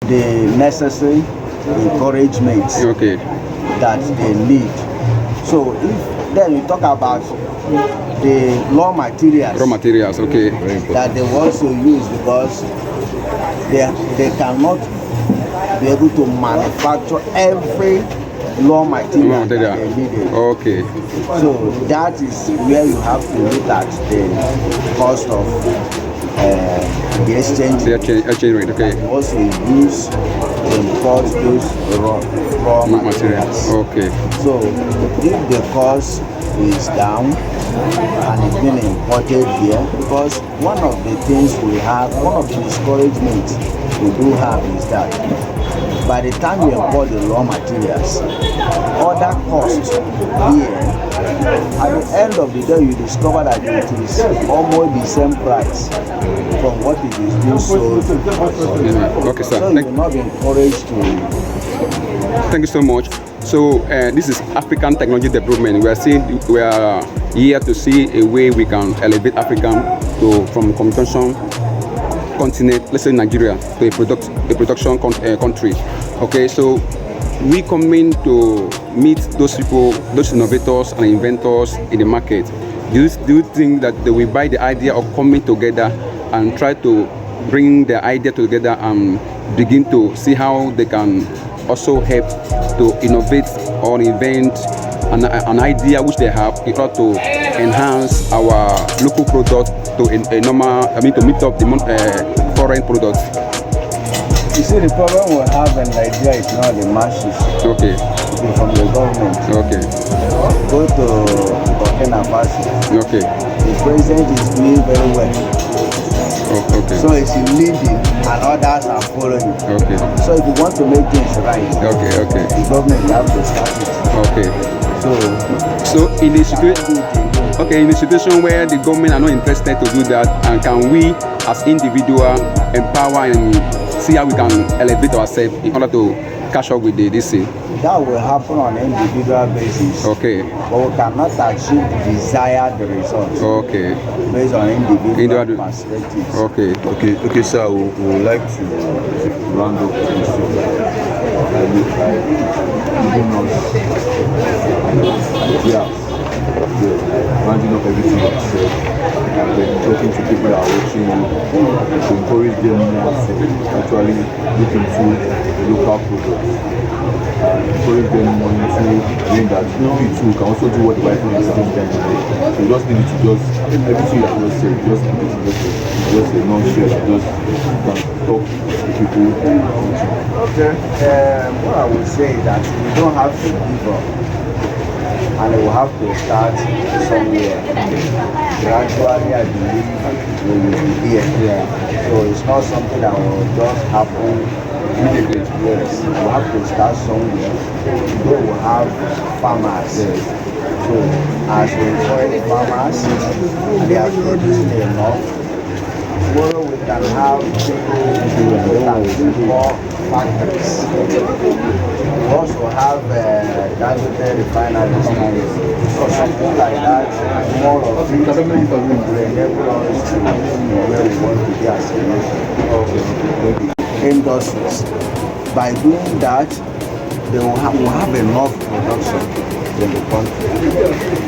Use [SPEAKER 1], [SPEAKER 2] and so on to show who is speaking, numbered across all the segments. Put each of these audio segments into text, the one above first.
[SPEAKER 1] the necessary encouragement that they need. So if then you talk about the raw materials that they also use, because they cannot be able to manufacture every raw material that they needed. So that is where you have to look at the cost of the exchange rate. Also use to import those raw materials. So if the cost is down and it's being imported here, because one of the things we have, one of the discouragements we do have is that by the time you import the raw materials, other costs here, at the end of the day you discover that it is almost the same price from what it is being sold. So you will not be encouraged to.
[SPEAKER 2] Thank you so much. So this is African technology development. We are here to see a way we can elevate African from consumption continent, let's say Nigeria, to a production country. Okay, so we come in to meet those people, those innovators and inventors in the market. Do you think that they will buy the idea of coming together and try to bring the idea together and begin to see how they can also help to innovate or invent an idea which they have in order to enhance our local product to to meet up the foreign products?
[SPEAKER 1] You see, the problem we have in Nigeria is not the masses. It's from the government. Go to Burkina Faso. The president is doing very well. So it's leading and others are following. So if you want to make things right, the government have to start it.
[SPEAKER 2] So in the situation where the government are not interested to do that, and can we as individual empower and see how we can elevate ourselves in order to catch up with this thing?
[SPEAKER 1] That will happen on an individual basis. But we cannot achieve the desired results. Based on individual perspectives.
[SPEAKER 3] Okay, sir. We would like to round up this rounding up everything you said, and then talking to people that are watching you to encourage them more to actually look into local products and encourage them more into doing that. We too can also do what the right thing is at the same time. So you just need to everything that you just said, just need to just a non-share, just can talk to people.
[SPEAKER 1] What I would say is that we don't have to give up. And we will have to start somewhere. Gradually, I believe we will be here. So it's not something that will just happen immediately. Yes, we have to start somewhere. We will have farmers. So as we encourage farmers, they are producing enough. Tomorrow we can have more factories. We also have refineries. So something like that, more of it will enable us to where we want to be as a nation. Industries. By doing that, they will have enough production in the country.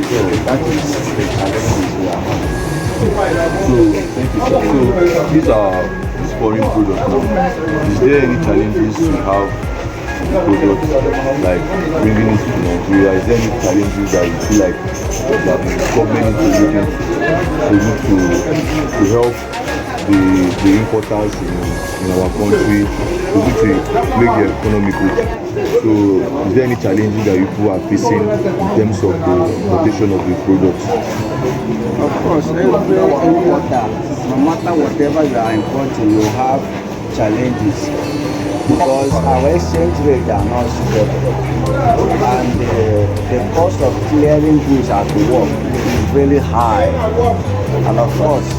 [SPEAKER 1] So that is
[SPEAKER 3] So thank you, sir. So these are foreign products now. Is there any challenges you have products like bringing it to Nigeria? Is there any challenges that you feel like that the government is looking to help the importers in our country to make the economy good? So is there any challenges that you are facing in terms of the rotation of the products?
[SPEAKER 1] Of course, every importer, no matter whatever you are importing, you have challenges because our exchange rates are not stable, and the cost of clearing goods at work is really high. And of course,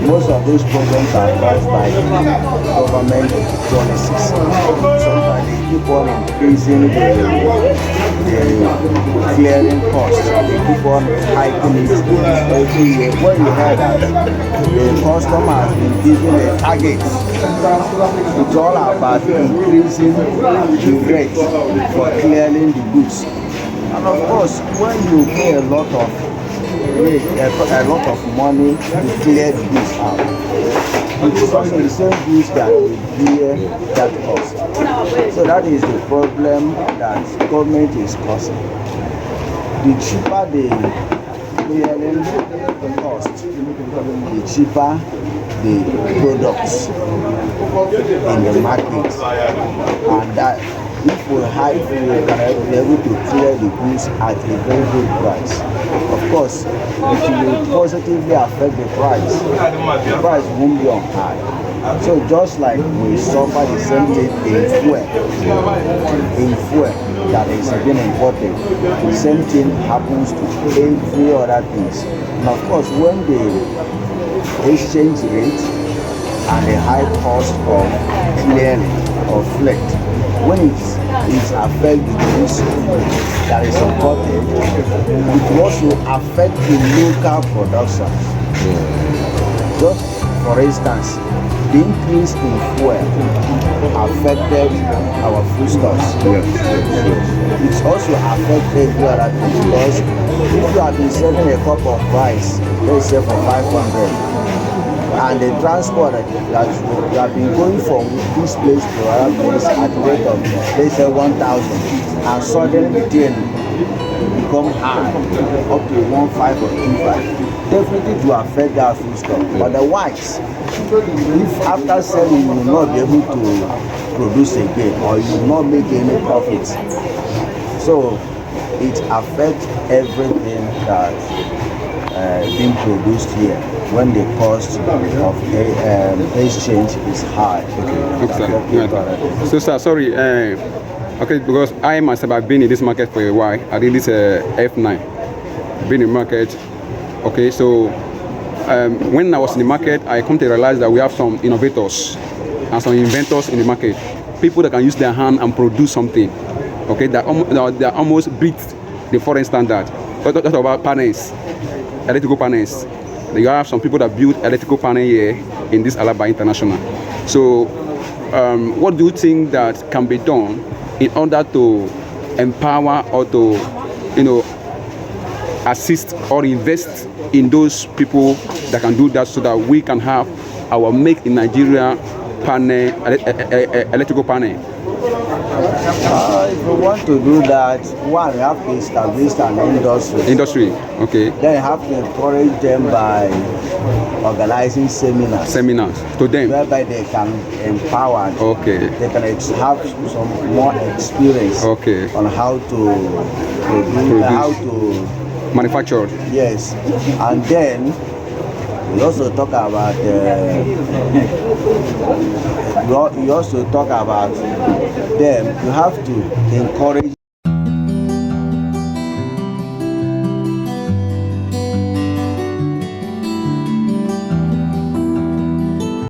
[SPEAKER 1] most of these problems are caused by government policies. Sometimes they keep on increasing the clearing cost. They keep on hiking it every year. When you hear that, the customer has been given a target. It's all about increasing the rate for clearing the goods. And of course, when you pay a lot of money to clear the goods out, it's also the same goods that will bear that cost. So that is the problem that government is causing. The cheaper the clearing cost, the cheaper the products in the market, and that if we can be able to clear the goods at a very good price, of course it will positively affect the price. The price won't be on high. So just like we suffer the same thing in fuel that is being imported, the same thing happens to every other things. And of course, when the exchange rate and the high cost of clearing or freight, when it affects the goods that is imported, it also affects the local production. Just for instance, the increase in fuel affected our foodstuffs. It also affected every other thing, because if you have been selling a cup of rice, let's say for 500, and the transport that you have been going from this place to another place at the rate of, let's say, 1,000, and suddenly then become high up to 1.5 or 2.5, definitely to affect that foodstuff. Otherwise, if after selling you will not be able to produce again, or you will not make any profits, so it affects everything that being produced here when the cost of exchange is high.
[SPEAKER 2] Okay. So sir, sorry, okay, because I myself have been in this market for a while. I did this F9, been in market. Okay, so when I was in the market, I come to realize that we have some innovators and some inventors in the market, people that can use their hand and produce something. Okay, that almost beat the foreign standard. Talk about panels, electrical panels. You have some people that build electrical panel here in this Alaba International. So, what do you think that can be done in order to empower or to, assist or invest in those people that can do that, so that we can have our make in Nigeria panel, electrical panel?
[SPEAKER 1] If we want to do that, one, we have to establish an industry.
[SPEAKER 2] Okay.
[SPEAKER 1] Then you have to encourage them by organizing seminars
[SPEAKER 2] to them,
[SPEAKER 1] whereby they can empower.
[SPEAKER 2] Okay.
[SPEAKER 1] They can have some more experience.
[SPEAKER 2] Okay.
[SPEAKER 1] On how to produce. How to
[SPEAKER 2] manufacture.
[SPEAKER 1] Yes, and then we also talk about them. You have to encourage